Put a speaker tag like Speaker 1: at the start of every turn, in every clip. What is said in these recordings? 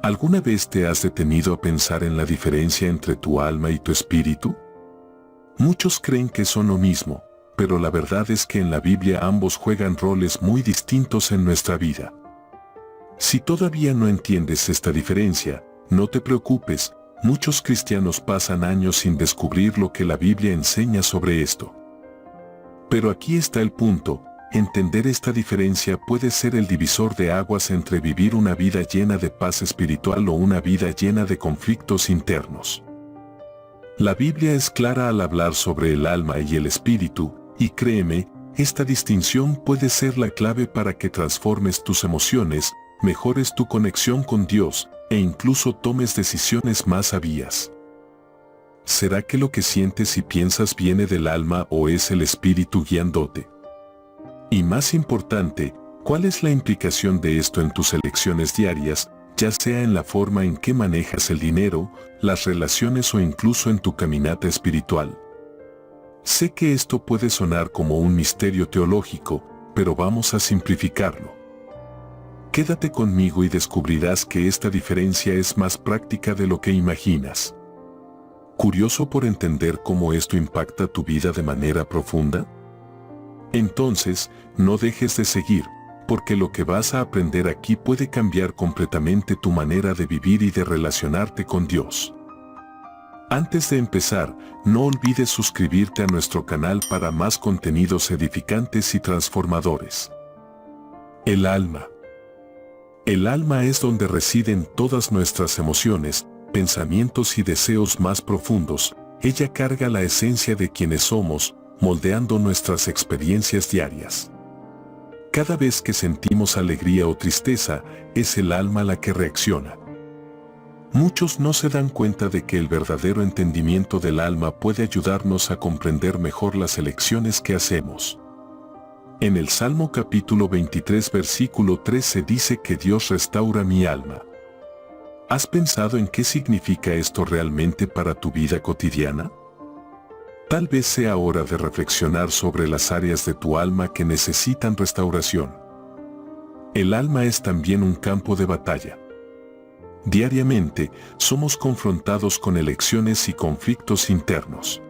Speaker 1: ¿Alguna vez te has detenido a pensar en la diferencia entre tu alma y tu espíritu? Muchos creen que son lo mismo, pero la verdad es que en la Biblia ambos juegan roles muy distintos en nuestra vida. Si todavía no entiendes esta diferencia, no te preocupes, muchos cristianos pasan años sin descubrir lo que la Biblia enseña sobre esto. Pero aquí está el punto: entender esta diferencia puede ser el divisor de aguas entre vivir una vida llena de paz espiritual o una vida llena de conflictos internos. La Biblia es clara al hablar sobre el alma y el espíritu, y créeme, esta distinción puede ser la clave para que transformes tus emociones, mejores tu conexión con Dios, e incluso tomes decisiones más sabias. ¿Será que lo que sientes y piensas viene del alma o es el espíritu guiándote? Y más importante, ¿cuál es la implicación de esto en tus elecciones diarias, ya sea en la forma en que manejas el dinero, las relaciones o incluso en tu caminata espiritual? Sé que esto puede sonar como un misterio teológico, pero vamos a simplificarlo. Quédate conmigo y descubrirás que esta diferencia es más práctica de lo que imaginas. ¿Curioso por entender cómo esto impacta tu vida de manera profunda? Entonces, no dejes de seguir, porque lo que vas a aprender aquí puede cambiar completamente tu manera de vivir y de relacionarte con Dios. Antes de empezar, no olvides suscribirte a nuestro canal para más contenidos edificantes y transformadores. El alma. El alma es donde residen todas nuestras emociones, pensamientos y deseos más profundos. Ella carga la esencia de quienes somos, moldeando nuestras experiencias diarias. Cada vez que sentimos alegría o tristeza, es el alma la que reacciona. Muchos no se dan cuenta de que el verdadero entendimiento del alma puede ayudarnos a comprender mejor las elecciones que hacemos. En el Salmo capítulo 23 versículo 13 dice que Dios restaura mi alma. ¿Has pensado en qué significa esto realmente para tu vida cotidiana? Tal vez sea hora de reflexionar sobre las áreas de tu alma que necesitan restauración. El alma es también un campo de batalla. Diariamente, somos confrontados con elecciones y conflictos internos.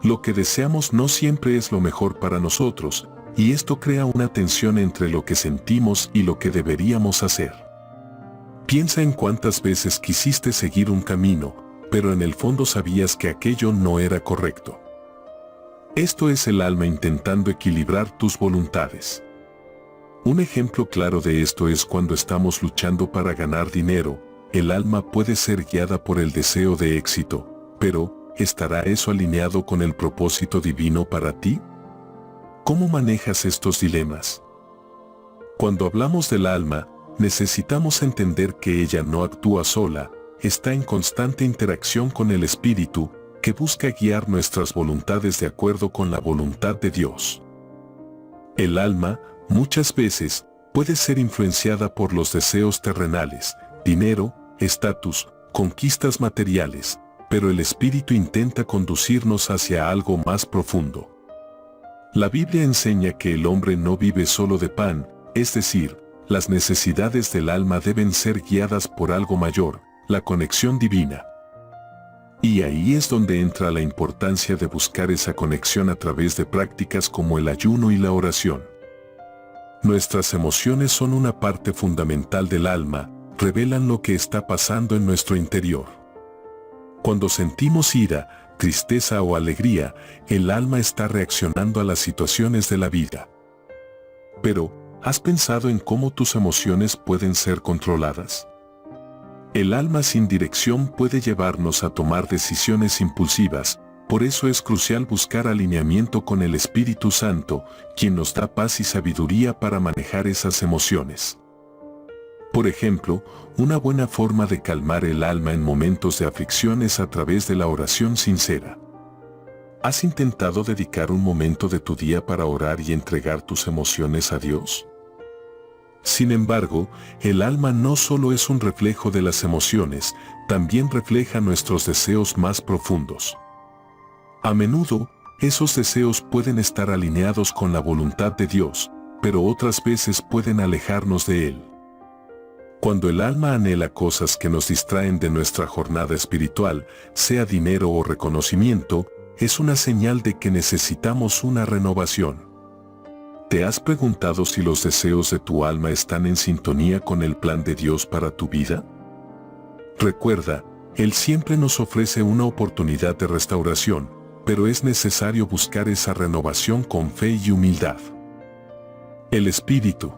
Speaker 1: Lo que deseamos no siempre es lo mejor para nosotros, y esto crea una tensión entre lo que sentimos y lo que deberíamos hacer. Piensa en cuántas veces quisiste seguir un camino, pero en el fondo sabías que aquello no era correcto. Esto es el alma intentando equilibrar tus voluntades. Un ejemplo claro de esto es cuando estamos luchando para ganar dinero. El alma puede ser guiada por el deseo de éxito, pero ¿estará eso alineado con el propósito divino para ti? ¿Cómo manejas estos dilemas? Cuando hablamos del alma, necesitamos entender que ella no actúa sola, está en constante interacción con el espíritu, que busca guiar nuestras voluntades de acuerdo con la voluntad de Dios. El alma, muchas veces, puede ser influenciada por los deseos terrenales, dinero, estatus, conquistas materiales, pero el espíritu intenta conducirnos hacia algo más profundo. La Biblia enseña que el hombre no vive solo de pan, es decir, las necesidades del alma deben ser guiadas por algo mayor, la conexión divina. Y ahí es donde entra la importancia de buscar esa conexión a través de prácticas como el ayuno y la oración. Nuestras emociones son una parte fundamental del alma, revelan lo que está pasando en nuestro interior. Cuando sentimos ira, tristeza o alegría, el alma está reaccionando a las situaciones de la vida. Pero, ¿has pensado en cómo tus emociones pueden ser controladas? El alma sin dirección puede llevarnos a tomar decisiones impulsivas, por eso es crucial buscar alineamiento con el Espíritu Santo, quien nos da paz y sabiduría para manejar esas emociones. Por ejemplo, una buena forma de calmar el alma en momentos de aflicción es a través de la oración sincera. ¿Has intentado dedicar un momento de tu día para orar y entregar tus emociones a Dios? Sin embargo, el alma no solo es un reflejo de las emociones, también refleja nuestros deseos más profundos. A menudo, esos deseos pueden estar alineados con la voluntad de Dios, pero otras veces pueden alejarnos de Él. Cuando el alma anhela cosas que nos distraen de nuestra jornada espiritual, sea dinero o reconocimiento, es una señal de que necesitamos una renovación. ¿Te has preguntado si los deseos de tu alma están en sintonía con el plan de Dios para tu vida? Recuerda, Él siempre nos ofrece una oportunidad de restauración, pero es necesario buscar esa renovación con fe y humildad. El Espíritu.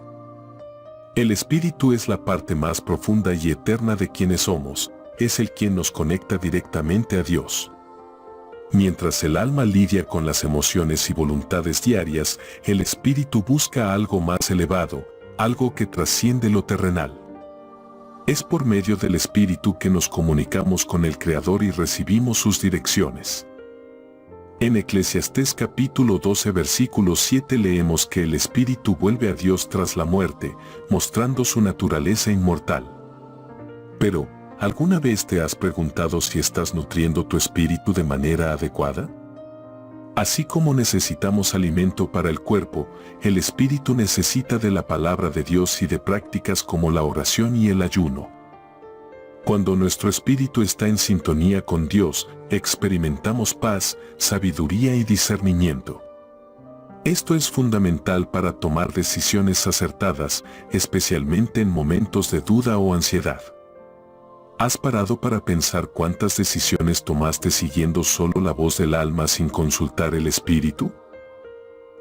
Speaker 1: El Espíritu es la parte más profunda y eterna de quienes somos, es el quien nos conecta directamente a Dios. Mientras el alma lidia con las emociones y voluntades diarias, el Espíritu busca algo más elevado, algo que trasciende lo terrenal. Es por medio del Espíritu que nos comunicamos con el Creador y recibimos sus direcciones. En Eclesiastés capítulo 12 versículo 7 leemos que el Espíritu vuelve a Dios tras la muerte, mostrando su naturaleza inmortal. Pero, ¿alguna vez te has preguntado si estás nutriendo tu espíritu de manera adecuada? Así como necesitamos alimento para el cuerpo, el espíritu necesita de la palabra de Dios y de prácticas como la oración y el ayuno. Cuando nuestro espíritu está en sintonía con Dios, experimentamos paz, sabiduría y discernimiento. Esto es fundamental para tomar decisiones acertadas, especialmente en momentos de duda o ansiedad. ¿Has parado para pensar cuántas decisiones tomaste siguiendo solo la voz del alma sin consultar el espíritu?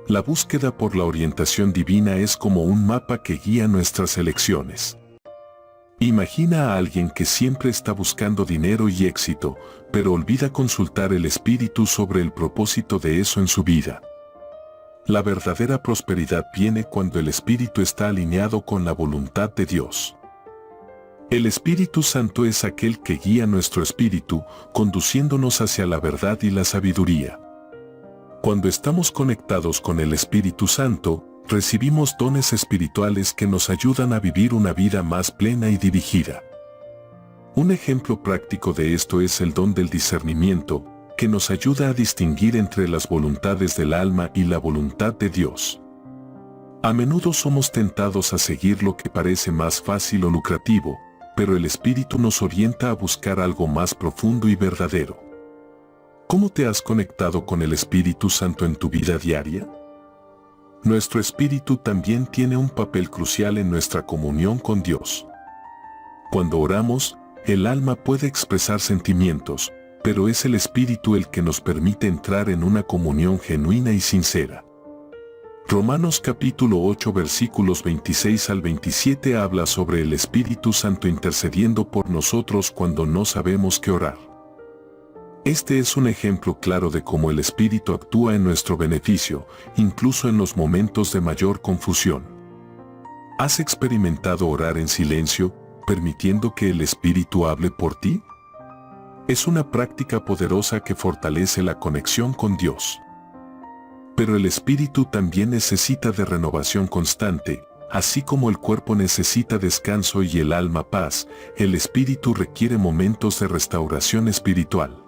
Speaker 1: La búsqueda por la orientación divina es como un mapa que guía nuestras elecciones. Imagina a alguien que siempre está buscando dinero y éxito, pero olvida consultar el espíritu sobre el propósito de eso en su vida. La verdadera prosperidad viene cuando el espíritu está alineado con la voluntad de Dios. El Espíritu Santo es aquel que guía nuestro espíritu, conduciéndonos hacia la verdad y la sabiduría. Cuando estamos conectados con el Espíritu Santo, recibimos dones espirituales que nos ayudan a vivir una vida más plena y dirigida. Un ejemplo práctico de esto es el don del discernimiento, que nos ayuda a distinguir entre las voluntades del alma y la voluntad de Dios. A menudo somos tentados a seguir lo que parece más fácil o lucrativo, pero el Espíritu nos orienta a buscar algo más profundo y verdadero. ¿Cómo te has conectado con el Espíritu Santo en tu vida diaria? Nuestro espíritu también tiene un papel crucial en nuestra comunión con Dios. Cuando oramos, el alma puede expresar sentimientos, pero es el espíritu el que nos permite entrar en una comunión genuina y sincera. Romanos capítulo 8 versículos 26 al 27 habla sobre el Espíritu Santo intercediendo por nosotros cuando no sabemos qué orar. Este es un ejemplo claro de cómo el Espíritu actúa en nuestro beneficio, incluso en los momentos de mayor confusión. ¿Has experimentado orar en silencio, permitiendo que el Espíritu hable por ti? Es una práctica poderosa que fortalece la conexión con Dios. Pero el espíritu también necesita de renovación constante, así como el cuerpo necesita descanso y el alma paz, el espíritu requiere momentos de restauración espiritual.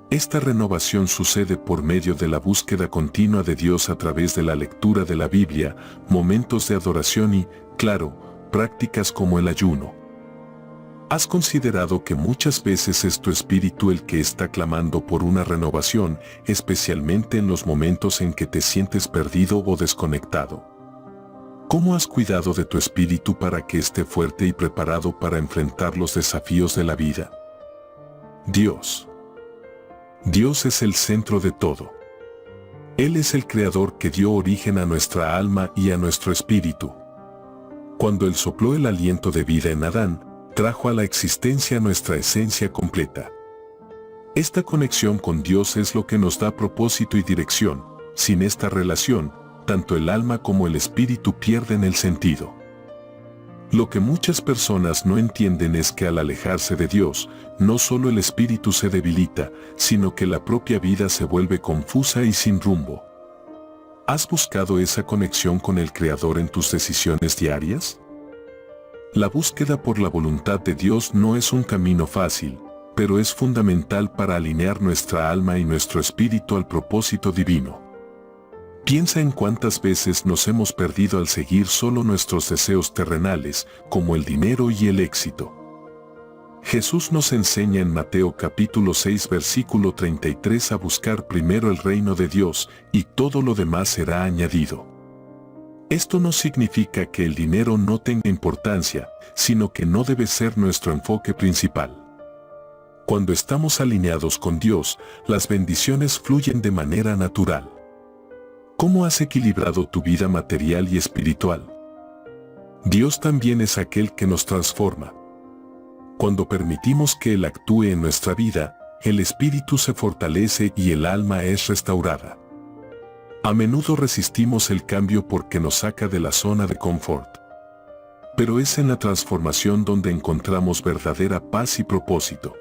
Speaker 1: Esta renovación sucede por medio de la búsqueda continua de Dios a través de la lectura de la Biblia, momentos de adoración y, claro, prácticas como el ayuno. ¿Has considerado que muchas veces es tu espíritu el que está clamando por una renovación, especialmente en los momentos en que te sientes perdido o desconectado? ¿Cómo has cuidado de tu espíritu para que esté fuerte y preparado para enfrentar los desafíos de la vida? Dios. Dios es el centro de todo. Él es el creador que dio origen a nuestra alma y a nuestro espíritu. Cuando Él sopló el aliento de vida en Adán, trajo a la existencia nuestra esencia completa. Esta conexión con Dios es lo que nos da propósito y dirección. Sin esta relación, tanto el alma como el espíritu pierden el sentido. Lo que muchas personas no entienden es que al alejarse de Dios, no solo el espíritu se debilita, sino que la propia vida se vuelve confusa y sin rumbo. ¿Has buscado esa conexión con el Creador en tus decisiones diarias? La búsqueda por la voluntad de Dios no es un camino fácil, pero es fundamental para alinear nuestra alma y nuestro espíritu al propósito divino. Piensa en cuántas veces nos hemos perdido al seguir solo nuestros deseos terrenales, como el dinero y el éxito. Jesús nos enseña en Mateo capítulo 6 versículo 33 a buscar primero el reino de Dios y todo lo demás será añadido. Esto no significa que el dinero no tenga importancia, sino que no debe ser nuestro enfoque principal. Cuando estamos alineados con Dios, las bendiciones fluyen de manera natural. ¿Cómo has equilibrado tu vida material y espiritual? Dios también es aquel que nos transforma. Cuando permitimos que Él actúe en nuestra vida, el espíritu se fortalece y el alma es restaurada. A menudo resistimos el cambio porque nos saca de la zona de confort. Pero es en la transformación donde encontramos verdadera paz y propósito.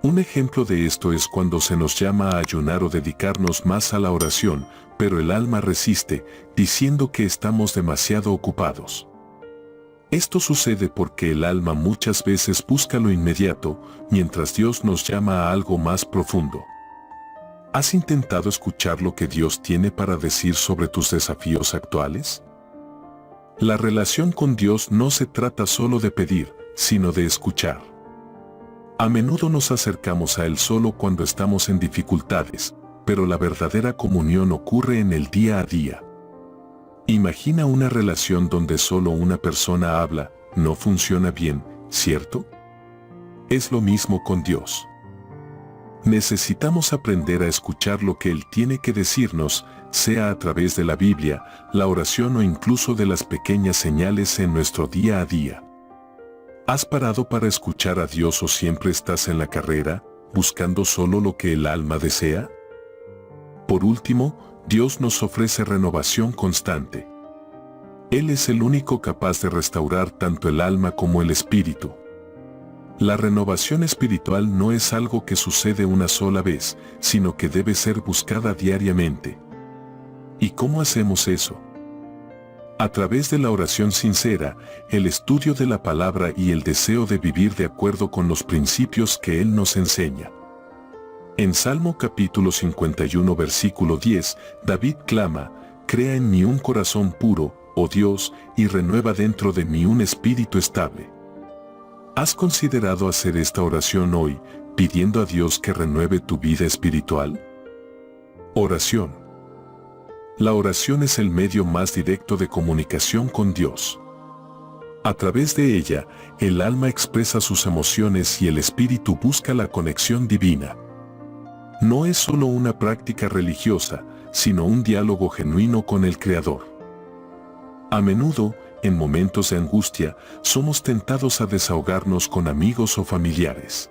Speaker 1: Un ejemplo de esto es cuando se nos llama a ayunar o dedicarnos más a la oración, pero el alma resiste, diciendo que estamos demasiado ocupados. Esto sucede porque el alma muchas veces busca lo inmediato, mientras Dios nos llama a algo más profundo. ¿Has intentado escuchar lo que Dios tiene para decir sobre tus desafíos actuales? La relación con Dios no se trata solo de pedir, sino de escuchar. A menudo nos acercamos a Él solo cuando estamos en dificultades, pero la verdadera comunión ocurre en el día a día. Imagina una relación donde solo una persona habla, no funciona bien, ¿cierto? Es lo mismo con Dios. Necesitamos aprender a escuchar lo que Él tiene que decirnos, sea a través de la Biblia, la oración o incluso de las pequeñas señales en nuestro día a día. ¿Has parado para escuchar a Dios o siempre estás en la carrera, buscando solo lo que el alma desea? Por último, Dios nos ofrece renovación constante. Él es el único capaz de restaurar tanto el alma como el espíritu. La renovación espiritual no es algo que sucede una sola vez, sino que debe ser buscada diariamente. ¿Y cómo hacemos eso? A través de la oración sincera, el estudio de la palabra y el deseo de vivir de acuerdo con los principios que Él nos enseña. En Salmo capítulo 51 versículo 10, David clama, «Crea en mí un corazón puro, oh Dios, y renueva dentro de mí un espíritu estable». ¿Has considerado hacer esta oración hoy, pidiendo a Dios que renueve tu vida espiritual? Oración. La oración es el medio más directo de comunicación con Dios. A través de ella, el alma expresa sus emociones y el espíritu busca la conexión divina. No es solo una práctica religiosa, sino un diálogo genuino con el Creador. A menudo, en momentos de angustia, somos tentados a desahogarnos con amigos o familiares.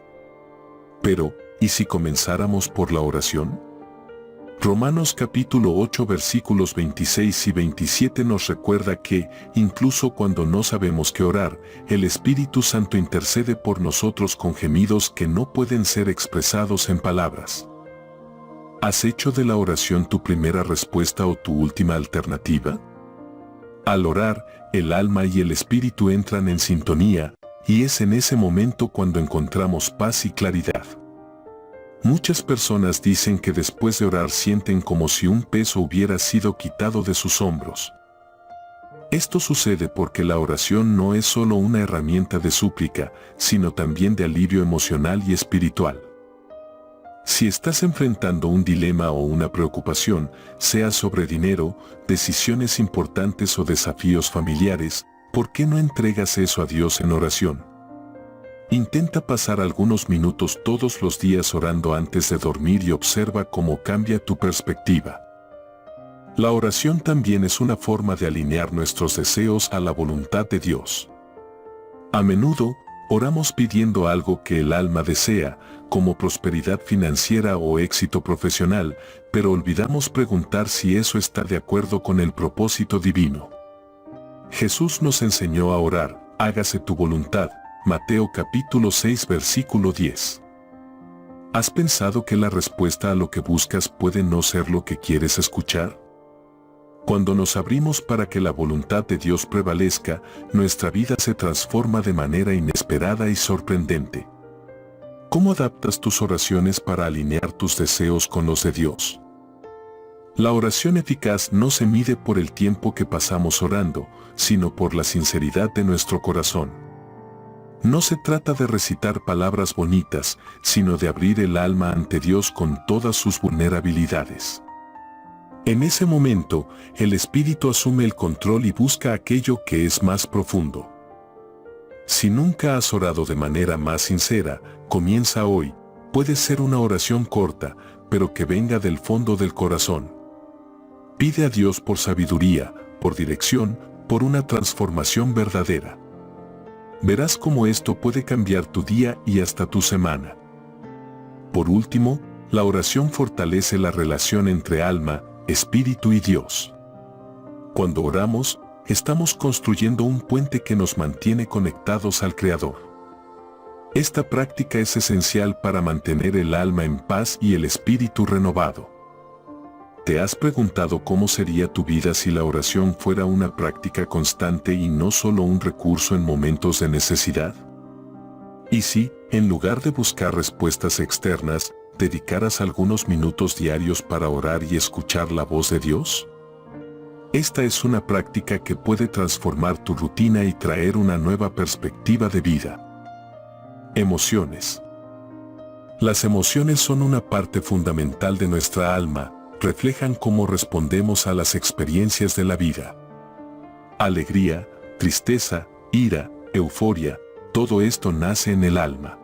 Speaker 1: Pero, ¿y si comenzáramos por la oración? Romanos capítulo 8 versículos 26 y 27 nos recuerda que, incluso cuando no sabemos qué orar, el Espíritu Santo intercede por nosotros con gemidos que no pueden ser expresados en palabras. ¿Has hecho de la oración tu primera respuesta o tu última alternativa? Al orar, el alma y el espíritu entran en sintonía, y es en ese momento cuando encontramos paz y claridad. Muchas personas dicen que después de orar sienten como si un peso hubiera sido quitado de sus hombros. Esto sucede porque la oración no es solo una herramienta de súplica, sino también de alivio emocional y espiritual. Si estás enfrentando un dilema o una preocupación, sea sobre dinero, decisiones importantes o desafíos familiares, ¿por qué no entregas eso a Dios en oración? Intenta pasar algunos minutos todos los días orando antes de dormir y observa cómo cambia tu perspectiva. La oración también es una forma de alinear nuestros deseos a la voluntad de Dios. A menudo, oramos pidiendo algo que el alma desea, como prosperidad financiera o éxito profesional, pero olvidamos preguntar si eso está de acuerdo con el propósito divino. Jesús nos enseñó a orar, hágase tu voluntad, Mateo capítulo 6 versículo 10. ¿Has pensado que la respuesta a lo que buscas puede no ser lo que quieres escuchar? Cuando nos abrimos para que la voluntad de Dios prevalezca, nuestra vida se transforma de manera inesperada y sorprendente. ¿Cómo adaptas tus oraciones para alinear tus deseos con los de Dios? La oración eficaz no se mide por el tiempo que pasamos orando, sino por la sinceridad de nuestro corazón. No se trata de recitar palabras bonitas, sino de abrir el alma ante Dios con todas sus vulnerabilidades. En ese momento, el Espíritu asume el control y busca aquello que es más profundo. Si nunca has orado de manera más sincera, comienza hoy. Puede ser una oración corta, pero que venga del fondo del corazón. Pide a Dios por sabiduría, por dirección, por una transformación verdadera. Verás cómo esto puede cambiar tu día y hasta tu semana. Por último, la oración fortalece la relación entre alma, espíritu y Dios. Cuando oramos, estamos construyendo un puente que nos mantiene conectados al Creador. Esta práctica es esencial para mantener el alma en paz y el espíritu renovado. ¿Te has preguntado cómo sería tu vida si la oración fuera una práctica constante y no solo un recurso en momentos de necesidad? ¿Y si, en lugar de buscar respuestas externas, dedicaras algunos minutos diarios para orar y escuchar la voz de Dios? Esta es una práctica que puede transformar tu rutina y traer una nueva perspectiva de vida. Emociones. Las emociones son una parte fundamental de nuestra alma, reflejan cómo respondemos a las experiencias de la vida. Alegría, tristeza, ira, euforia, todo esto nace en el alma.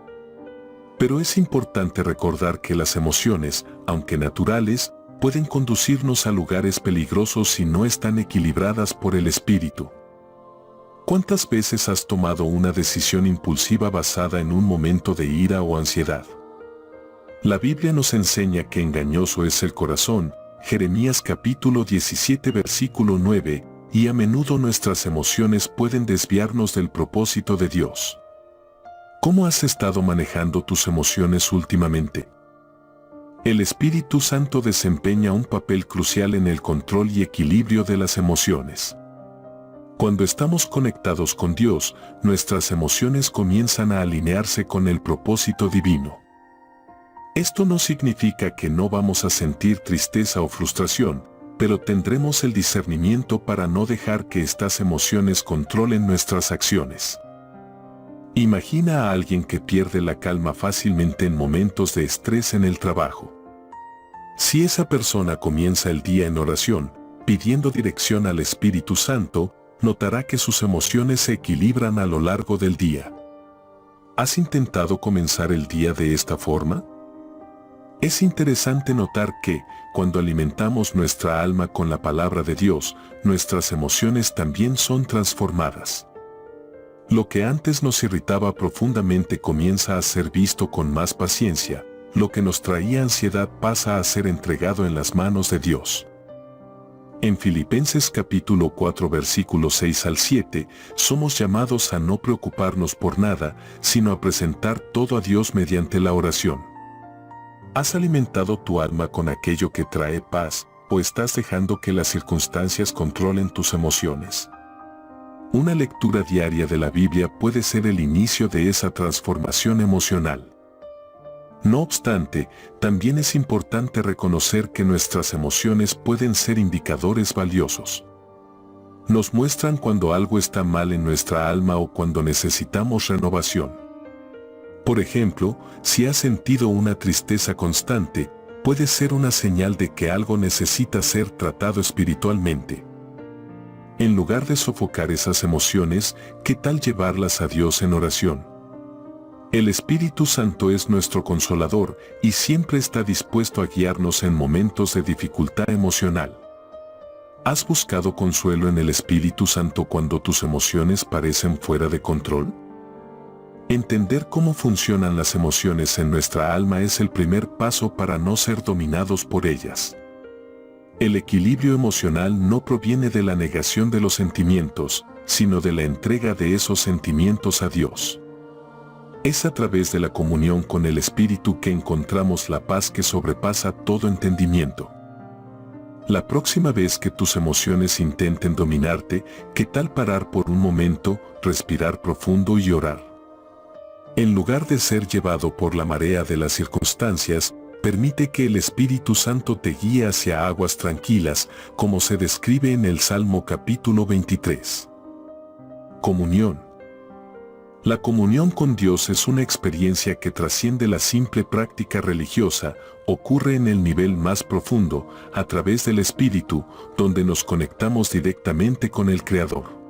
Speaker 1: Pero es importante recordar que las emociones, aunque naturales, pueden conducirnos a lugares peligrosos si no están equilibradas por el espíritu. ¿Cuántas veces has tomado una decisión impulsiva basada en un momento de ira o ansiedad? La Biblia nos enseña que engañoso es el corazón, Jeremías capítulo 17 versículo 9, y a menudo nuestras emociones pueden desviarnos del propósito de Dios. ¿Cómo has estado manejando tus emociones últimamente? El Espíritu Santo desempeña un papel crucial en el control y equilibrio de las emociones. Cuando estamos conectados con Dios, nuestras emociones comienzan a alinearse con el propósito divino. Esto no significa que no vamos a sentir tristeza o frustración, pero tendremos el discernimiento para no dejar que estas emociones controlen nuestras acciones. Imagina a alguien que pierde la calma fácilmente en momentos de estrés en el trabajo. Si esa persona comienza el día en oración, pidiendo dirección al Espíritu Santo, notará que sus emociones se equilibran a lo largo del día. ¿Has intentado comenzar el día de esta forma? Es interesante notar que, cuando alimentamos nuestra alma con la palabra de Dios, nuestras emociones también son transformadas. Lo que antes nos irritaba profundamente comienza a ser visto con más paciencia, lo que nos traía ansiedad pasa a ser entregado en las manos de Dios. En Filipenses capítulo 4 versículos 6 al 7, somos llamados a no preocuparnos por nada, sino a presentar todo a Dios mediante la oración. ¿Has alimentado tu alma con aquello que trae paz, o estás dejando que las circunstancias controlen tus emociones? Una lectura diaria de la Biblia puede ser el inicio de esa transformación emocional. No obstante, también es importante reconocer que nuestras emociones pueden ser indicadores valiosos. Nos muestran cuando algo está mal en nuestra alma o cuando necesitamos renovación. Por ejemplo, si has sentido una tristeza constante, puede ser una señal de que algo necesita ser tratado espiritualmente. En lugar de sofocar esas emociones, ¿qué tal llevarlas a Dios en oración? El Espíritu Santo es nuestro consolador y siempre está dispuesto a guiarnos en momentos de dificultad emocional. ¿Has buscado consuelo en el Espíritu Santo cuando tus emociones parecen fuera de control? Entender cómo funcionan las emociones en nuestra alma es el primer paso para no ser dominados por ellas. El equilibrio emocional no proviene de la negación de los sentimientos, sino de la entrega de esos sentimientos a Dios. Es a través de la comunión con el Espíritu que encontramos la paz que sobrepasa todo entendimiento. La próxima vez que tus emociones intenten dominarte, ¿qué tal parar por un momento, respirar profundo y orar? En lugar de ser llevado por la marea de las circunstancias, permite que el Espíritu Santo te guíe hacia aguas tranquilas, como se describe en el Salmo capítulo 23. Comunión. La comunión con Dios es una experiencia que trasciende la simple práctica religiosa, ocurre en el nivel más profundo, a través del Espíritu, donde nos conectamos directamente con el Creador.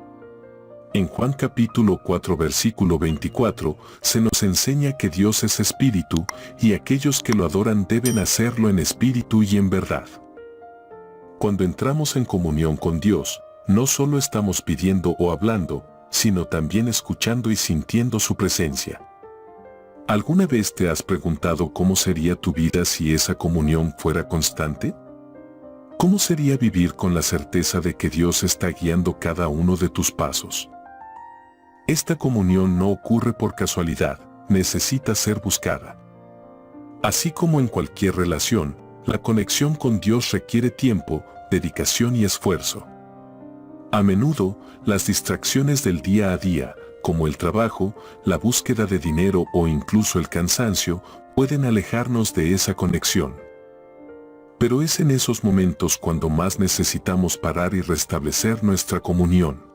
Speaker 1: En Juan capítulo 4 versículo 24, se nos enseña que Dios es Espíritu, y aquellos que lo adoran deben hacerlo en espíritu y en verdad. Cuando entramos en comunión con Dios, no solo estamos pidiendo o hablando, sino también escuchando y sintiendo su presencia. ¿Alguna vez te has preguntado cómo sería tu vida si esa comunión fuera constante? ¿Cómo sería vivir con la certeza de que Dios está guiando cada uno de tus pasos? Esta comunión no ocurre por casualidad, necesita ser buscada. Así como en cualquier relación, la conexión con Dios requiere tiempo, dedicación y esfuerzo. A menudo, las distracciones del día a día, como el trabajo, la búsqueda de dinero o incluso el cansancio, pueden alejarnos de esa conexión. Pero es en esos momentos cuando más necesitamos parar y restablecer nuestra comunión.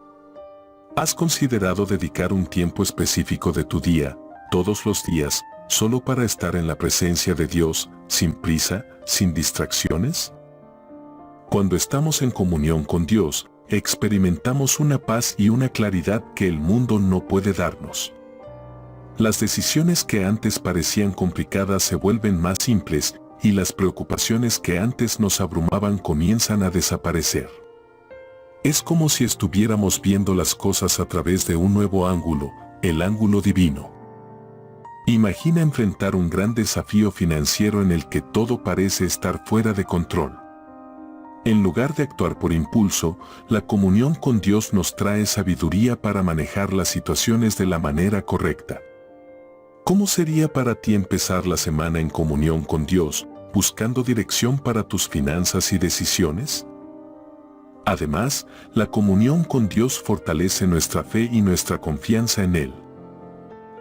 Speaker 1: ¿Has considerado dedicar un tiempo específico de tu día, todos los días, solo para estar en la presencia de Dios, sin prisa, sin distracciones? Cuando estamos en comunión con Dios, experimentamos una paz y una claridad que el mundo no puede darnos. Las decisiones que antes parecían complicadas se vuelven más simples, y las preocupaciones que antes nos abrumaban comienzan a desaparecer. Es como si estuviéramos viendo las cosas a través de un nuevo ángulo, el ángulo divino. Imagina enfrentar un gran desafío financiero en el que todo parece estar fuera de control. En lugar de actuar por impulso, la comunión con Dios nos trae sabiduría para manejar las situaciones de la manera correcta. ¿Cómo sería para ti empezar la semana en comunión con Dios, buscando dirección para tus finanzas y decisiones? Además, la comunión con Dios fortalece nuestra fe y nuestra confianza en Él.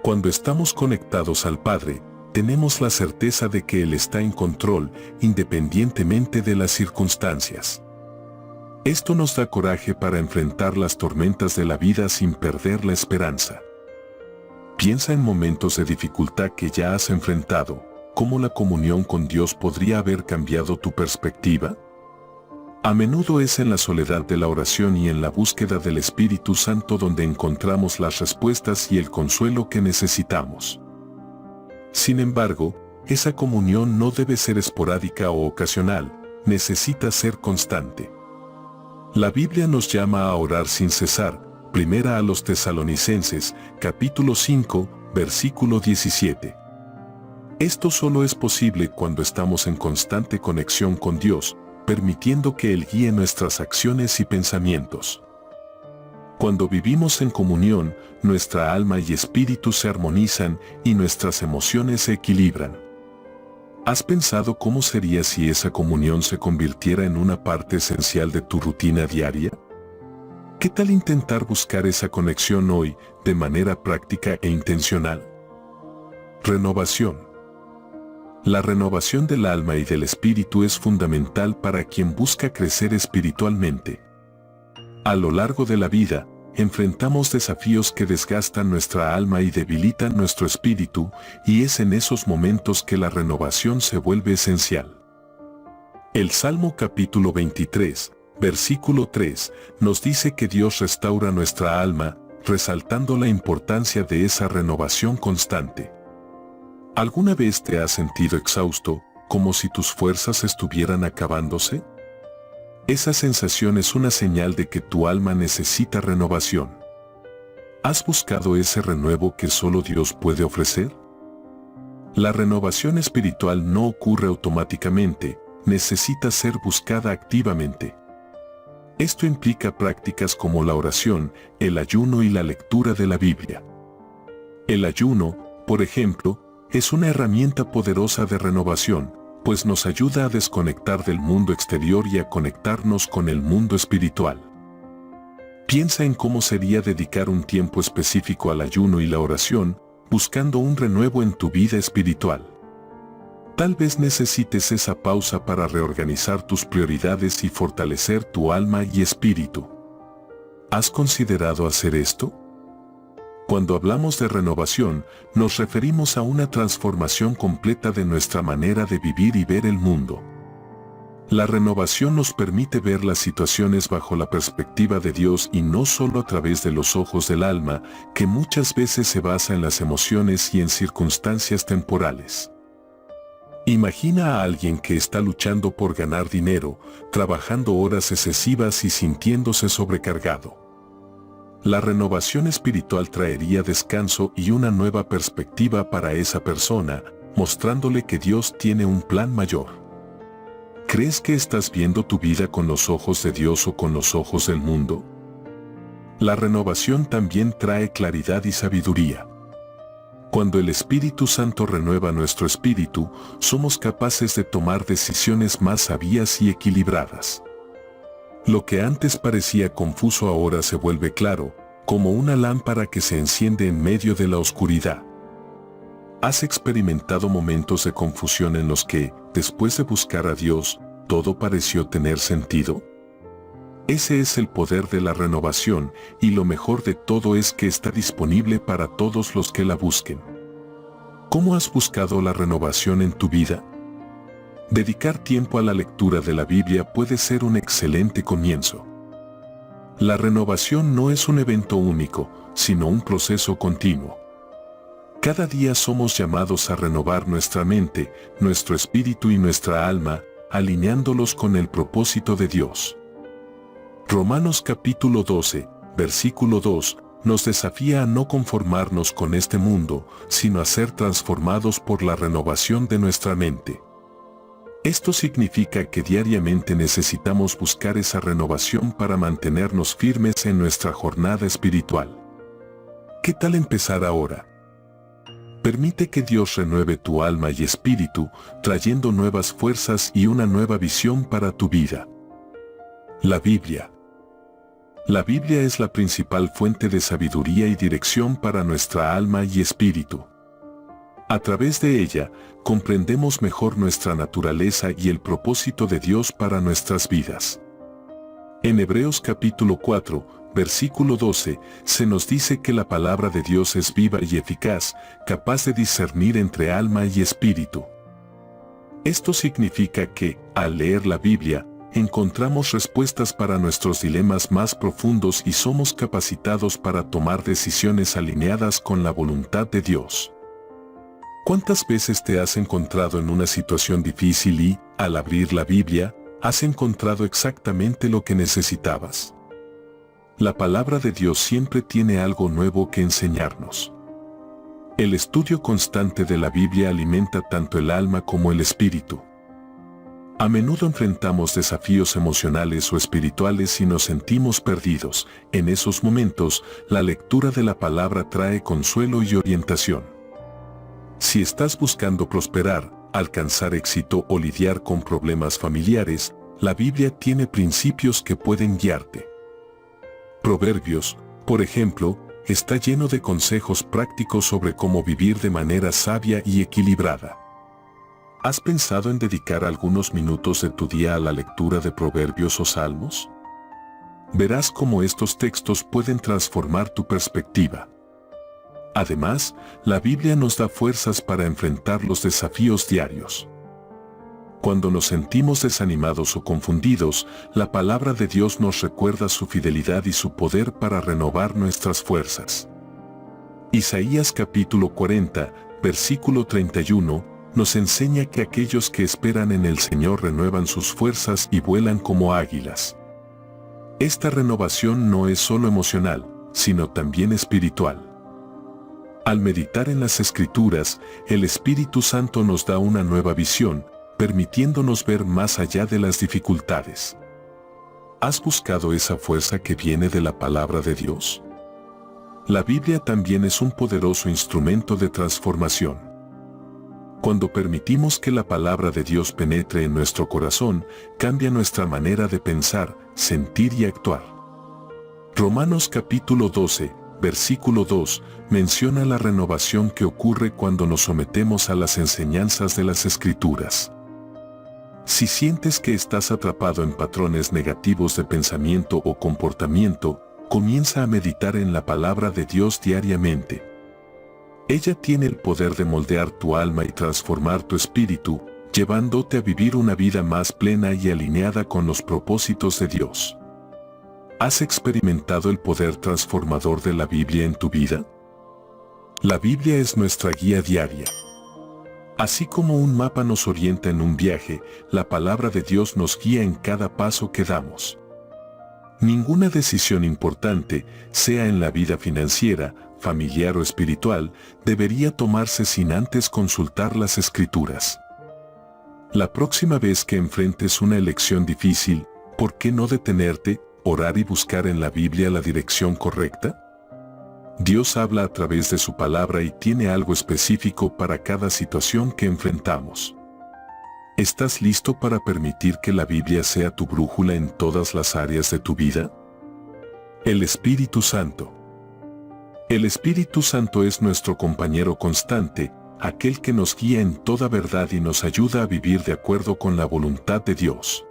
Speaker 1: Cuando estamos conectados al Padre, tenemos la certeza de que Él está en control, independientemente de las circunstancias. Esto nos da coraje para enfrentar las tormentas de la vida sin perder la esperanza. Piensa en momentos de dificultad que ya has enfrentado, ¿cómo la comunión con Dios podría haber cambiado tu perspectiva? A menudo es en la soledad de la oración y en la búsqueda del Espíritu Santo donde encontramos las respuestas y el consuelo que necesitamos. Sin embargo, esa comunión no debe ser esporádica o ocasional, necesita ser constante. La Biblia nos llama a orar sin cesar, primera a los Tesalonicenses, capítulo 5, versículo 17. Esto solo es posible cuando estamos en constante conexión con Dios, permitiendo que Él guíe nuestras acciones y pensamientos. Cuando vivimos en comunión, nuestra alma y espíritu se armonizan y nuestras emociones se equilibran. ¿Has pensado cómo sería si esa comunión se convirtiera en una parte esencial de tu rutina diaria? ¿Qué tal intentar buscar esa conexión hoy, de manera práctica e intencional? Renovación. La renovación del alma y del espíritu es fundamental para quien busca crecer espiritualmente. A lo largo de la vida, enfrentamos desafíos que desgastan nuestra alma y debilitan nuestro espíritu, y es en esos momentos que la renovación se vuelve esencial. El Salmo capítulo 23, versículo 3, nos dice que Dios restaura nuestra alma, resaltando la importancia de esa renovación constante. ¿Alguna vez te has sentido exhausto, como si tus fuerzas estuvieran acabándose? Esa sensación es una señal de que tu alma necesita renovación. ¿Has buscado ese renuevo que solo Dios puede ofrecer? La renovación espiritual no ocurre automáticamente, necesita ser buscada activamente. Esto implica prácticas como la oración, el ayuno y la lectura de la Biblia. El ayuno, por ejemplo, es una herramienta poderosa de renovación, pues nos ayuda a desconectar del mundo exterior y a conectarnos con el mundo espiritual. Piensa en cómo sería dedicar un tiempo específico al ayuno y la oración, buscando un renuevo en tu vida espiritual. Tal vez necesites esa pausa para reorganizar tus prioridades y fortalecer tu alma y espíritu. ¿Has considerado hacer esto? Cuando hablamos de renovación, nos referimos a una transformación completa de nuestra manera de vivir y ver el mundo. La renovación nos permite ver las situaciones bajo la perspectiva de Dios y no solo a través de los ojos del alma, que muchas veces se basa en las emociones y en circunstancias temporales. Imagina a alguien que está luchando por ganar dinero, trabajando horas excesivas y sintiéndose sobrecargado. La renovación espiritual traería descanso y una nueva perspectiva para esa persona, mostrándole que Dios tiene un plan mayor. ¿Crees que estás viendo tu vida con los ojos de Dios o con los ojos del mundo? La renovación también trae claridad y sabiduría. Cuando el Espíritu Santo renueva nuestro espíritu, somos capaces de tomar decisiones más sabias y equilibradas. Lo que antes parecía confuso ahora se vuelve claro, como una lámpara que se enciende en medio de la oscuridad. ¿Has experimentado momentos de confusión en los que, después de buscar a Dios, todo pareció tener sentido? Ese es el poder de la renovación, y lo mejor de todo es que está disponible para todos los que la busquen. ¿Cómo has buscado la renovación en tu vida? Dedicar tiempo a la lectura de la Biblia puede ser un excelente comienzo. La renovación no es un evento único, sino un proceso continuo. Cada día somos llamados a renovar nuestra mente, nuestro espíritu y nuestra alma, alineándolos con el propósito de Dios. Romanos capítulo 12, versículo 2, nos desafía a no conformarnos con este mundo, sino a ser transformados por la renovación de nuestra mente. Esto significa que diariamente necesitamos buscar esa renovación para mantenernos firmes en nuestra jornada espiritual. ¿Qué tal empezar ahora? Permite que Dios renueve tu alma y espíritu, trayendo nuevas fuerzas y una nueva visión para tu vida. La Biblia. La Biblia es la principal fuente de sabiduría y dirección para nuestra alma y espíritu. A través de ella, comprendemos mejor nuestra naturaleza y el propósito de Dios para nuestras vidas. En Hebreos capítulo 4, versículo 12, se nos dice que la palabra de Dios es viva y eficaz, capaz de discernir entre alma y espíritu. Esto significa que, al leer la Biblia, encontramos respuestas para nuestros dilemas más profundos y somos capacitados para tomar decisiones alineadas con la voluntad de Dios. ¿Cuántas veces te has encontrado en una situación difícil y, al abrir la Biblia, has encontrado exactamente lo que necesitabas? La palabra de Dios siempre tiene algo nuevo que enseñarnos. El estudio constante de la Biblia alimenta tanto el alma como el espíritu. A menudo enfrentamos desafíos emocionales o espirituales y nos sentimos perdidos. En esos momentos, la lectura de la palabra trae consuelo y orientación. Si estás buscando prosperar, alcanzar éxito o lidiar con problemas familiares, la Biblia tiene principios que pueden guiarte. Proverbios, por ejemplo, está lleno de consejos prácticos sobre cómo vivir de manera sabia y equilibrada. ¿Has pensado en dedicar algunos minutos de tu día a la lectura de proverbios o salmos? Verás cómo estos textos pueden transformar tu perspectiva. Además, la Biblia nos da fuerzas para enfrentar los desafíos diarios. Cuando nos sentimos desanimados o confundidos, la palabra de Dios nos recuerda su fidelidad y su poder para renovar nuestras fuerzas. Isaías capítulo 40, versículo 31, nos enseña que aquellos que esperan en el Señor renuevan sus fuerzas y vuelan como águilas. Esta renovación no es solo emocional, sino también espiritual. Al meditar en las Escrituras, el Espíritu Santo nos da una nueva visión, permitiéndonos ver más allá de las dificultades. ¿Has buscado esa fuerza que viene de la palabra de Dios? La Biblia también es un poderoso instrumento de transformación. Cuando permitimos que la palabra de Dios penetre en nuestro corazón, cambia nuestra manera de pensar, sentir y actuar. Romanos capítulo 12, versículo 2, menciona la renovación que ocurre cuando nos sometemos a las enseñanzas de las Escrituras. Si sientes que estás atrapado en patrones negativos de pensamiento o comportamiento, comienza a meditar en la palabra de Dios diariamente. Ella tiene el poder de moldear tu alma y transformar tu espíritu, llevándote a vivir una vida más plena y alineada con los propósitos de Dios. ¿Has experimentado el poder transformador de la Biblia en tu vida? La Biblia es nuestra guía diaria. Así como un mapa nos orienta en un viaje, la palabra de Dios nos guía en cada paso que damos. Ninguna decisión importante, sea en la vida financiera, familiar o espiritual, debería tomarse sin antes consultar las Escrituras. La próxima vez que enfrentes una elección difícil, ¿por qué no detenerte, orar y buscar en la Biblia la dirección correcta? Dios habla a través de su palabra y tiene algo específico para cada situación que enfrentamos. ¿Estás listo para permitir que la Biblia sea tu brújula en todas las áreas de tu vida? El Espíritu Santo. El Espíritu Santo es nuestro compañero constante, aquel que nos guía en toda verdad y nos ayuda a vivir de acuerdo con la voluntad de Dios.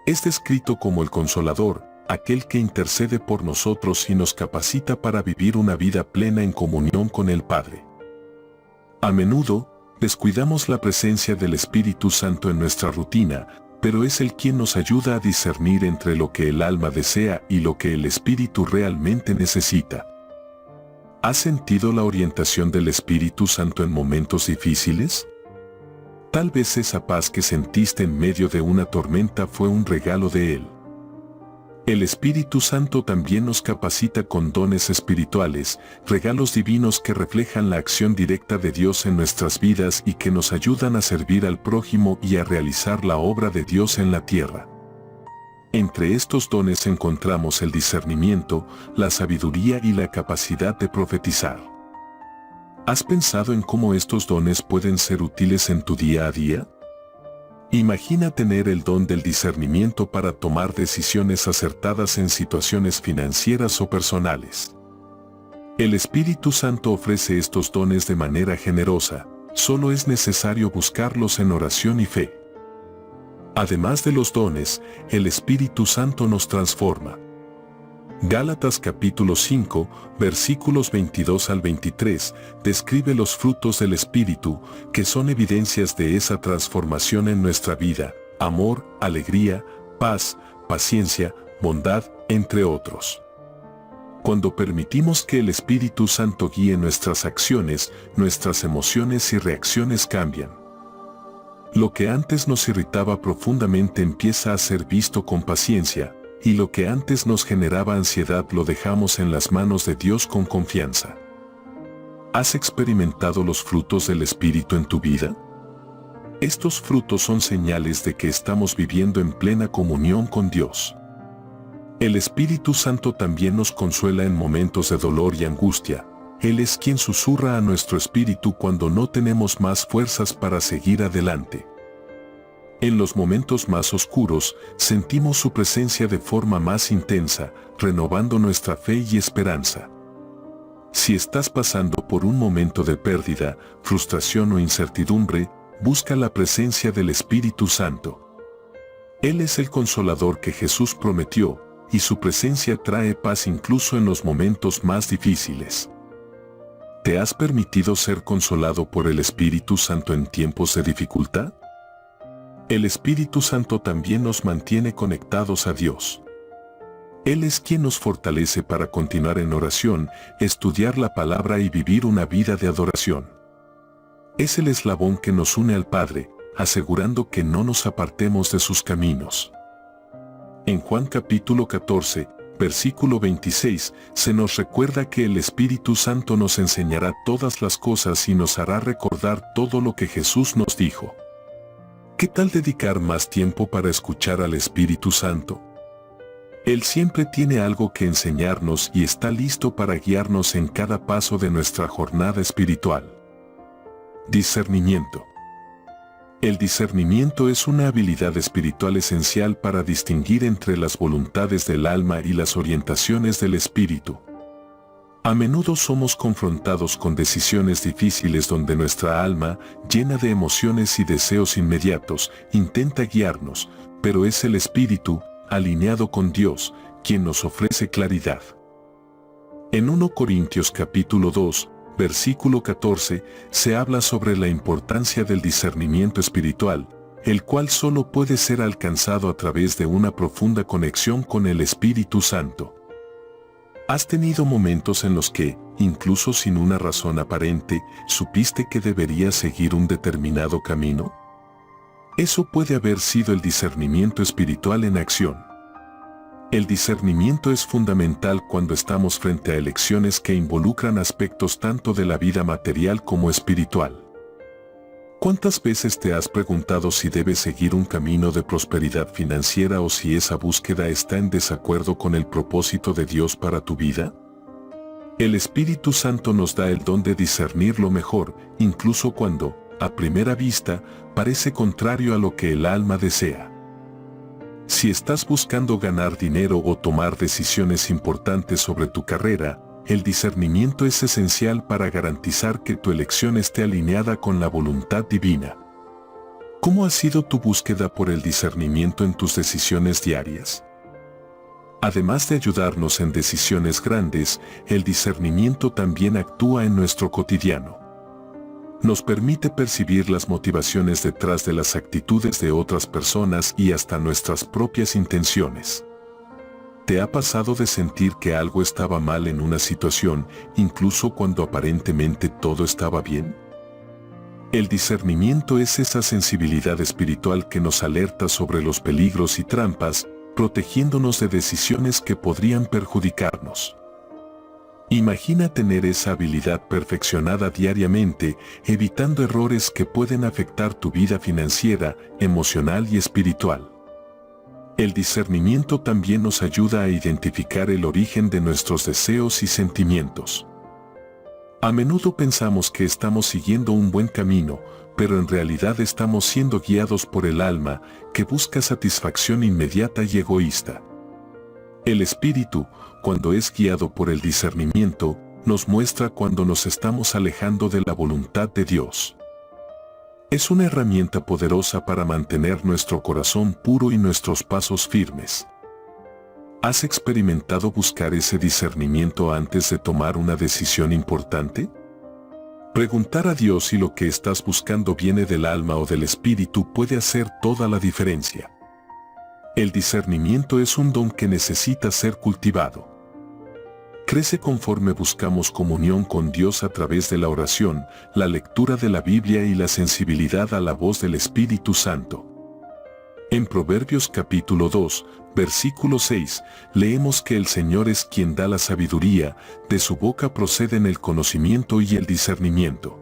Speaker 1: Es descrito como el Consolador, aquel que intercede por nosotros y nos capacita para vivir una vida plena en comunión con el Padre. A menudo, descuidamos la presencia del Espíritu Santo en nuestra rutina, pero es Él quien nos ayuda a discernir entre lo que el alma desea y lo que el Espíritu realmente necesita. ¿Has sentido la orientación del Espíritu Santo en momentos difíciles? Tal vez esa paz que sentiste en medio de una tormenta fue un regalo de Él. El Espíritu Santo también nos capacita con dones espirituales, regalos divinos que reflejan la acción directa de Dios en nuestras vidas y que nos ayudan a servir al prójimo y a realizar la obra de Dios en la tierra. Entre estos dones encontramos el discernimiento, la sabiduría y la capacidad de profetizar. ¿Has pensado en cómo estos dones pueden ser útiles en tu día a día? Imagina tener el don del discernimiento para tomar decisiones acertadas en situaciones financieras o personales. El Espíritu Santo ofrece estos dones de manera generosa, solo es necesario buscarlos en oración y fe. Además de los dones, el Espíritu Santo nos transforma. Gálatas capítulo 5, versículos 22 al 23, describe los frutos del Espíritu, que son evidencias de esa transformación en nuestra vida: amor, alegría, paz, paciencia, bondad, entre otros. Cuando permitimos que el Espíritu Santo guíe nuestras acciones, nuestras emociones y reacciones cambian. Lo que antes nos irritaba profundamente empieza a ser visto con paciencia, y lo que antes nos generaba ansiedad lo dejamos en las manos de Dios con confianza. ¿Has experimentado los frutos del Espíritu en tu vida? Estos frutos son señales de que estamos viviendo en plena comunión con Dios. El Espíritu Santo también nos consuela en momentos de dolor y angustia. Él es quien susurra a nuestro espíritu cuando no tenemos más fuerzas para seguir adelante. En los momentos más oscuros, sentimos su presencia de forma más intensa, renovando nuestra fe y esperanza. Si estás pasando por un momento de pérdida, frustración o incertidumbre, busca la presencia del Espíritu Santo. Él es el consolador que Jesús prometió, y su presencia trae paz incluso en los momentos más difíciles. ¿Te has permitido ser consolado por el Espíritu Santo en tiempos de dificultad? El Espíritu Santo también nos mantiene conectados a Dios. Él es quien nos fortalece para continuar en oración, estudiar la palabra y vivir una vida de adoración. Es el eslabón que nos une al Padre, asegurando que no nos apartemos de sus caminos. En Juan capítulo 14, versículo 26, se nos recuerda que el Espíritu Santo nos enseñará todas las cosas y nos hará recordar todo lo que Jesús nos dijo. ¿Qué tal dedicar más tiempo para escuchar al Espíritu Santo? Él siempre tiene algo que enseñarnos y está listo para guiarnos en cada paso de nuestra jornada espiritual. Discernimiento. El discernimiento es una habilidad espiritual esencial para distinguir entre las voluntades del alma y las orientaciones del espíritu. A menudo somos confrontados con decisiones difíciles donde nuestra alma, llena de emociones y deseos inmediatos, intenta guiarnos, pero es el Espíritu, alineado con Dios, quien nos ofrece claridad. En 1 Corintios capítulo 2, versículo 14, se habla sobre la importancia del discernimiento espiritual, el cual solo puede ser alcanzado a través de una profunda conexión con el Espíritu Santo. ¿Has tenido momentos en los que, incluso sin una razón aparente, supiste que deberías seguir un determinado camino? Eso puede haber sido el discernimiento espiritual en acción. El discernimiento es fundamental cuando estamos frente a elecciones que involucran aspectos tanto de la vida material como espiritual. ¿Cuántas veces te has preguntado si debes seguir un camino de prosperidad financiera o si esa búsqueda está en desacuerdo con el propósito de Dios para tu vida? El Espíritu Santo nos da el don de discernir lo mejor, incluso cuando, a primera vista, parece contrario a lo que el alma desea. Si estás buscando ganar dinero o tomar decisiones importantes sobre tu carrera, el discernimiento es esencial para garantizar que tu elección esté alineada con la voluntad divina. ¿Cómo ha sido tu búsqueda por el discernimiento en tus decisiones diarias? Además de ayudarnos en decisiones grandes, el discernimiento también actúa en nuestro cotidiano. Nos permite percibir las motivaciones detrás de las actitudes de otras personas y hasta nuestras propias intenciones. ¿Te ha pasado de sentir que algo estaba mal en una situación, incluso cuando aparentemente todo estaba bien? El discernimiento es esa sensibilidad espiritual que nos alerta sobre los peligros y trampas, protegiéndonos de decisiones que podrían perjudicarnos. Imagina tener esa habilidad perfeccionada diariamente, evitando errores que pueden afectar tu vida financiera, emocional y espiritual. El discernimiento también nos ayuda a identificar el origen de nuestros deseos y sentimientos. A menudo pensamos que estamos siguiendo un buen camino, pero en realidad estamos siendo guiados por el alma, que busca satisfacción inmediata y egoísta. El Espíritu, cuando es guiado por el discernimiento, nos muestra cuando nos estamos alejando de la voluntad de Dios. Es una herramienta poderosa para mantener nuestro corazón puro y nuestros pasos firmes. ¿Has experimentado buscar ese discernimiento antes de tomar una decisión importante? Preguntar a Dios si lo que estás buscando viene del alma o del espíritu puede hacer toda la diferencia. El discernimiento es un don que necesita ser cultivado. Crece conforme buscamos comunión con Dios a través de la oración, la lectura de la Biblia y la sensibilidad a la voz del Espíritu Santo. En Proverbios capítulo 2, versículo 6, leemos que el Señor es quien da la sabiduría, de su boca proceden el conocimiento y el discernimiento.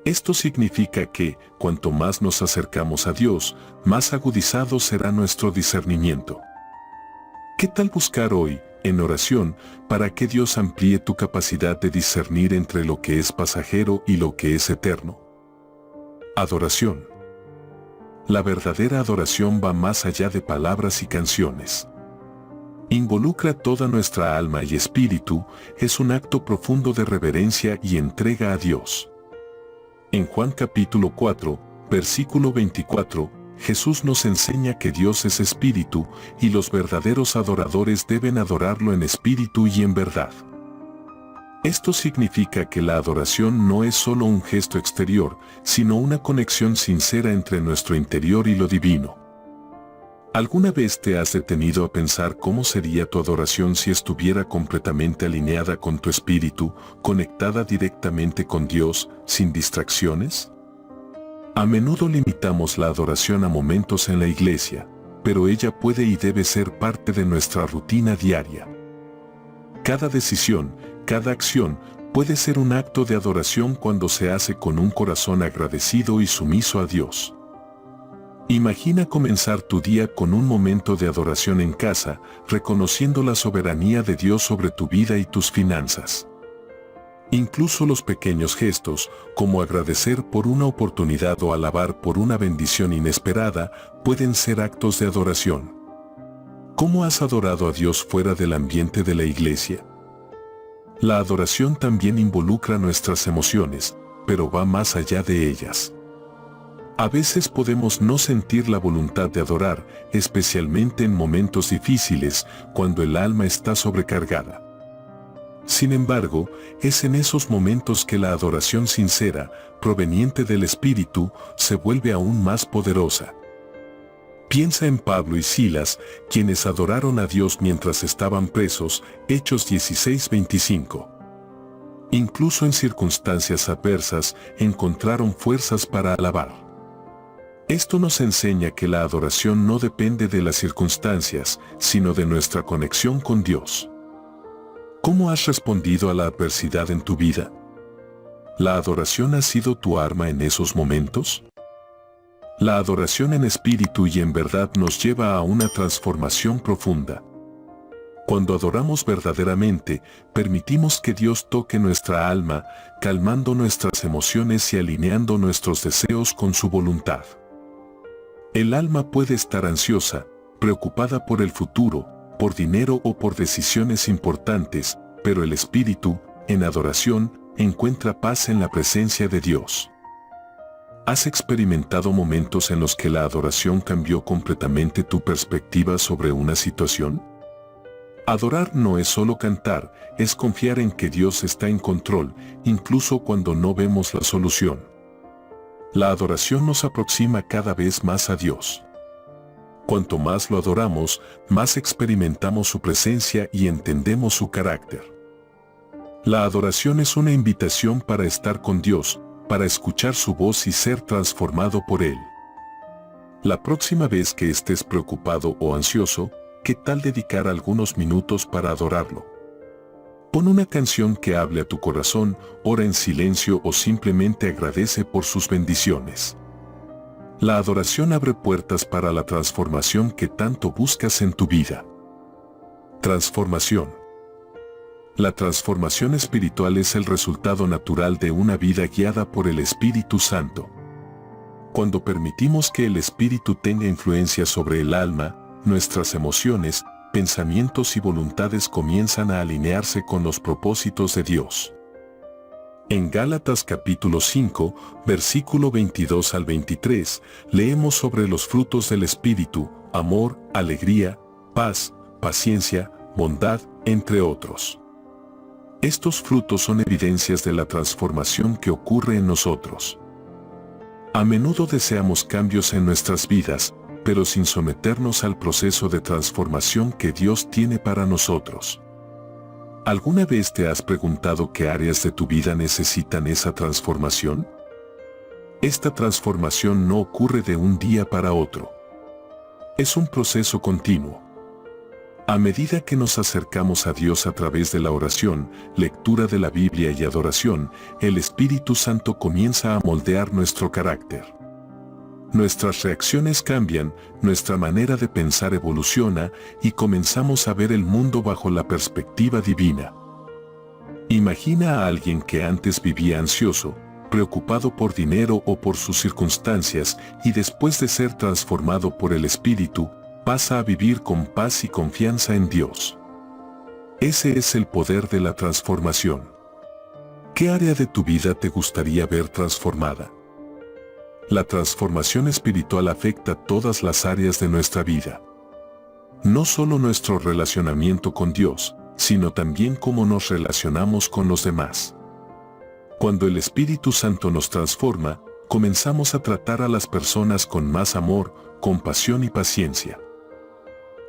Speaker 1: Esto significa que, cuanto más nos acercamos a Dios, más agudizado será nuestro discernimiento. ¿Qué tal buscar hoy, en oración, para que Dios amplíe tu capacidad de discernir entre lo que es pasajero y lo que es eterno? Adoración. La verdadera adoración va más allá de palabras y canciones. Involucra toda nuestra alma y espíritu, es un acto profundo de reverencia y entrega a Dios. En Juan capítulo 4, versículo 24, Jesús nos enseña que Dios es espíritu y los verdaderos adoradores deben adorarlo en espíritu y en verdad. Esto significa que la adoración no es solo un gesto exterior, sino una conexión sincera entre nuestro interior y lo divino. ¿Alguna vez te has detenido a pensar cómo sería tu adoración si estuviera completamente alineada con tu espíritu, conectada directamente con Dios, sin distracciones? A menudo limitamos la adoración a momentos en la iglesia, pero ella puede y debe ser parte de nuestra rutina diaria. Cada decisión, cada acción, puede ser un acto de adoración cuando se hace con un corazón agradecido y sumiso a Dios. Imagina comenzar tu día con un momento de adoración en casa, reconociendo la soberanía de Dios sobre tu vida y tus finanzas. Incluso los pequeños gestos, como agradecer por una oportunidad o alabar por una bendición inesperada, pueden ser actos de adoración. ¿Cómo has adorado a Dios fuera del ambiente de la iglesia? La adoración también involucra nuestras emociones, pero va más allá de ellas. A veces podemos no sentir la voluntad de adorar, especialmente en momentos difíciles, cuando el alma está sobrecargada. Sin embargo, es en esos momentos que la adoración sincera, proveniente del Espíritu, se vuelve aún más poderosa. Piensa en Pablo y Silas, quienes adoraron a Dios mientras estaban presos, Hechos 16:25. Incluso en circunstancias adversas, encontraron fuerzas para alabar. Esto nos enseña que la adoración no depende de las circunstancias, sino de nuestra conexión con Dios. ¿Cómo has respondido a la adversidad en tu vida? ¿La adoración ha sido tu arma en esos momentos? La adoración en espíritu y en verdad nos lleva a una transformación profunda. Cuando adoramos verdaderamente, permitimos que Dios toque nuestra alma, calmando nuestras emociones y alineando nuestros deseos con su voluntad. El alma puede estar ansiosa, preocupada por el futuro, por dinero o por decisiones importantes, pero el espíritu, en adoración, encuentra paz en la presencia de Dios. ¿Has experimentado momentos en los que la adoración cambió completamente tu perspectiva sobre una situación? Adorar no es solo cantar, es confiar en que Dios está en control, incluso cuando no vemos la solución. La adoración nos aproxima cada vez más a Dios. Cuanto más lo adoramos, más experimentamos su presencia y entendemos su carácter. La adoración es una invitación para estar con Dios, para escuchar su voz y ser transformado por Él. La próxima vez que estés preocupado o ansioso, ¿qué tal dedicar algunos minutos para adorarlo? Pon una canción que hable a tu corazón, ora en silencio o simplemente agradece por sus bendiciones. La adoración abre puertas para la transformación que tanto buscas en tu vida. Transformación. La transformación espiritual es el resultado natural de una vida guiada por el Espíritu Santo. Cuando permitimos que el Espíritu tenga influencia sobre el alma, nuestras emociones, pensamientos y voluntades comienzan a alinearse con los propósitos de Dios. En Gálatas capítulo 5, versículo 22 al 23, leemos sobre los frutos del Espíritu: amor, alegría, paz, paciencia, bondad, entre otros. Estos frutos son evidencias de la transformación que ocurre en nosotros. A menudo deseamos cambios en nuestras vidas, pero sin someternos al proceso de transformación que Dios tiene para nosotros. ¿Alguna vez te has preguntado qué áreas de tu vida necesitan esa transformación? Esta transformación no ocurre de un día para otro. Es un proceso continuo. A medida que nos acercamos a Dios a través de la oración, lectura de la Biblia y adoración, el Espíritu Santo comienza a moldear nuestro carácter. Nuestras reacciones cambian, nuestra manera de pensar evoluciona y comenzamos a ver el mundo bajo la perspectiva divina. Imagina a alguien que antes vivía ansioso, preocupado por dinero o por sus circunstancias, y después de ser transformado por el Espíritu, pasa a vivir con paz y confianza en Dios. Ese es el poder de la transformación. ¿Qué área de tu vida te gustaría ver transformada? La transformación espiritual afecta todas las áreas de nuestra vida. No solo nuestro relacionamiento con Dios, sino también cómo nos relacionamos con los demás. Cuando el Espíritu Santo nos transforma, comenzamos a tratar a las personas con más amor, compasión y paciencia.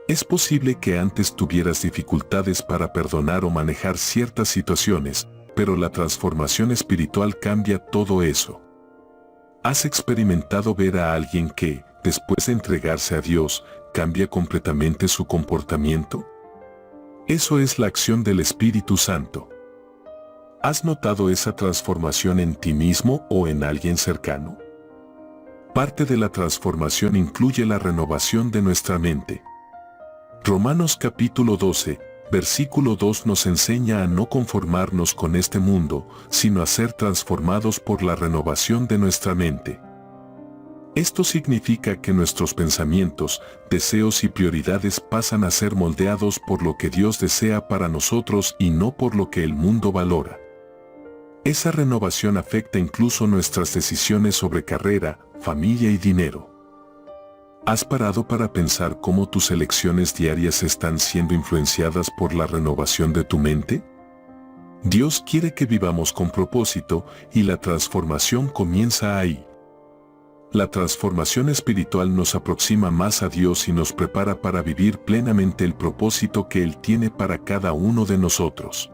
Speaker 1: Es posible que antes tuvieras dificultades para perdonar o manejar ciertas situaciones, pero la transformación espiritual cambia todo eso. ¿Has experimentado ver a alguien que, después de entregarse a Dios, cambia completamente su comportamiento? Eso es la acción del Espíritu Santo. ¿Has notado esa transformación en ti mismo o en alguien cercano? Parte de la transformación incluye la renovación de nuestra mente. Romanos capítulo 12, versículo 2 nos enseña a no conformarnos con este mundo, sino a ser transformados por la renovación de nuestra mente. Esto significa que nuestros pensamientos, deseos y prioridades pasan a ser moldeados por lo que Dios desea para nosotros y no por lo que el mundo valora. Esa renovación afecta incluso nuestras decisiones sobre carrera, familia y dinero. ¿Has parado para pensar cómo tus elecciones diarias están siendo influenciadas por la renovación de tu mente? Dios quiere que vivamos con propósito y la transformación comienza ahí. La transformación espiritual nos aproxima más a Dios y nos prepara para vivir plenamente el propósito que Él tiene para cada uno de nosotros.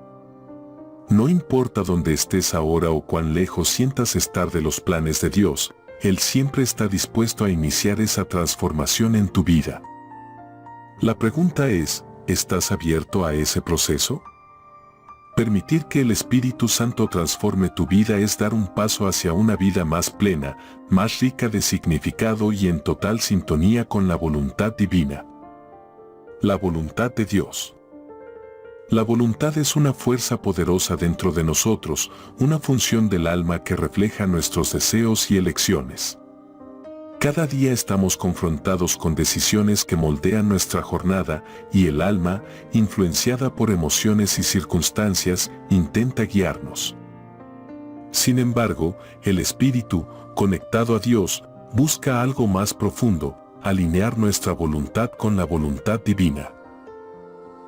Speaker 1: No importa dónde estés ahora o cuán lejos sientas estar de los planes de Dios, Él siempre está dispuesto a iniciar esa transformación en tu vida. La pregunta es, ¿estás abierto a ese proceso? Permitir que el Espíritu Santo transforme tu vida es dar un paso hacia una vida más plena, más rica de significado y en total sintonía con la voluntad divina. La voluntad de Dios. La voluntad es una fuerza poderosa dentro de nosotros, una función del alma que refleja nuestros deseos y elecciones. Cada día estamos confrontados con decisiones que moldean nuestra jornada y el alma, influenciada por emociones y circunstancias, intenta guiarnos. Sin embargo, el espíritu, conectado a Dios, busca algo más profundo, alinear nuestra voluntad con la voluntad divina.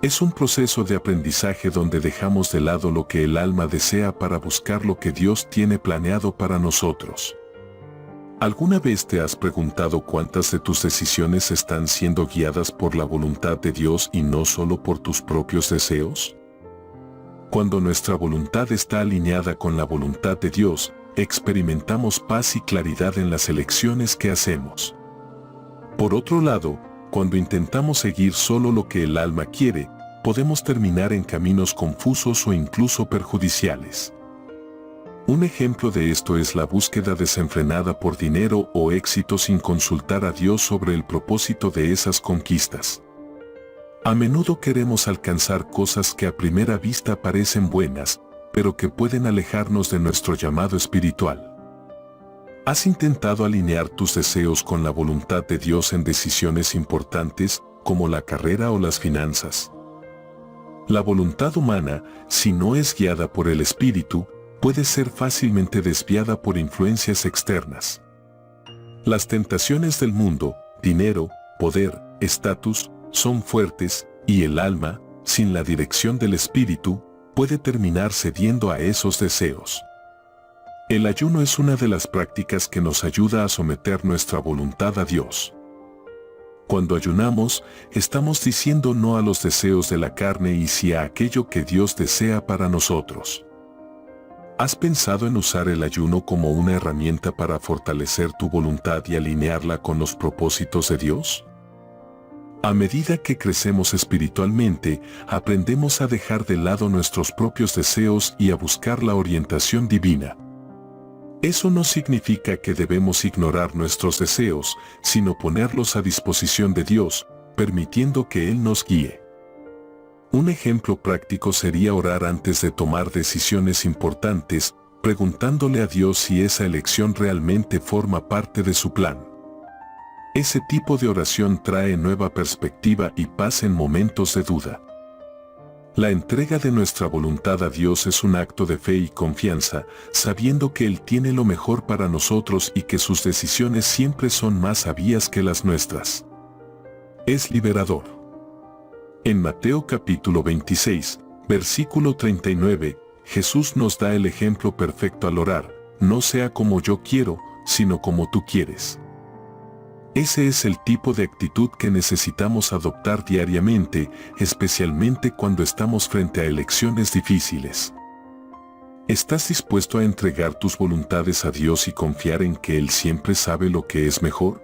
Speaker 1: Es un proceso de aprendizaje donde dejamos de lado lo que el alma desea para buscar lo que Dios tiene planeado para nosotros. ¿Alguna vez te has preguntado cuántas de tus decisiones están siendo guiadas por la voluntad de Dios y no solo por tus propios deseos? Cuando nuestra voluntad está alineada con la voluntad de Dios, experimentamos paz y claridad en las elecciones que hacemos. Por otro lado, cuando intentamos seguir solo lo que el alma quiere, podemos terminar en caminos confusos o incluso perjudiciales. Un ejemplo de esto es la búsqueda desenfrenada por dinero o éxito sin consultar a Dios sobre el propósito de esas conquistas. A menudo queremos alcanzar cosas que a primera vista parecen buenas, pero que pueden alejarnos de nuestro llamado espiritual. ¿Has intentado alinear tus deseos con la voluntad de Dios en decisiones importantes, como la carrera o las finanzas? La voluntad humana, si no es guiada por el Espíritu, puede ser fácilmente desviada por influencias externas. Las tentaciones del mundo, dinero, poder, estatus, son fuertes, y el alma, sin la dirección del Espíritu, puede terminar cediendo a esos deseos. El ayuno es una de las prácticas que nos ayuda a someter nuestra voluntad a Dios. Cuando ayunamos, estamos diciendo no a los deseos de la carne y sí a aquello que Dios desea para nosotros. ¿Has pensado en usar el ayuno como una herramienta para fortalecer tu voluntad y alinearla con los propósitos de Dios? A medida que crecemos espiritualmente, aprendemos a dejar de lado nuestros propios deseos y a buscar la orientación divina. Eso no significa que debemos ignorar nuestros deseos, sino ponerlos a disposición de Dios, permitiendo que Él nos guíe. Un ejemplo práctico sería orar antes de tomar decisiones importantes, preguntándole a Dios si esa elección realmente forma parte de su plan. Ese tipo de oración trae nueva perspectiva y paz en momentos de duda. La entrega de nuestra voluntad a Dios es un acto de fe y confianza, sabiendo que Él tiene lo mejor para nosotros y que sus decisiones siempre son más sabias que las nuestras. Es liberador. En Mateo capítulo 26, versículo 39, Jesús nos da el ejemplo perfecto al orar: no sea como yo quiero, sino como tú quieres. Ese es el tipo de actitud que necesitamos adoptar diariamente, especialmente cuando estamos frente a elecciones difíciles. ¿Estás dispuesto a entregar tus voluntades a Dios y confiar en que Él siempre sabe lo que es mejor?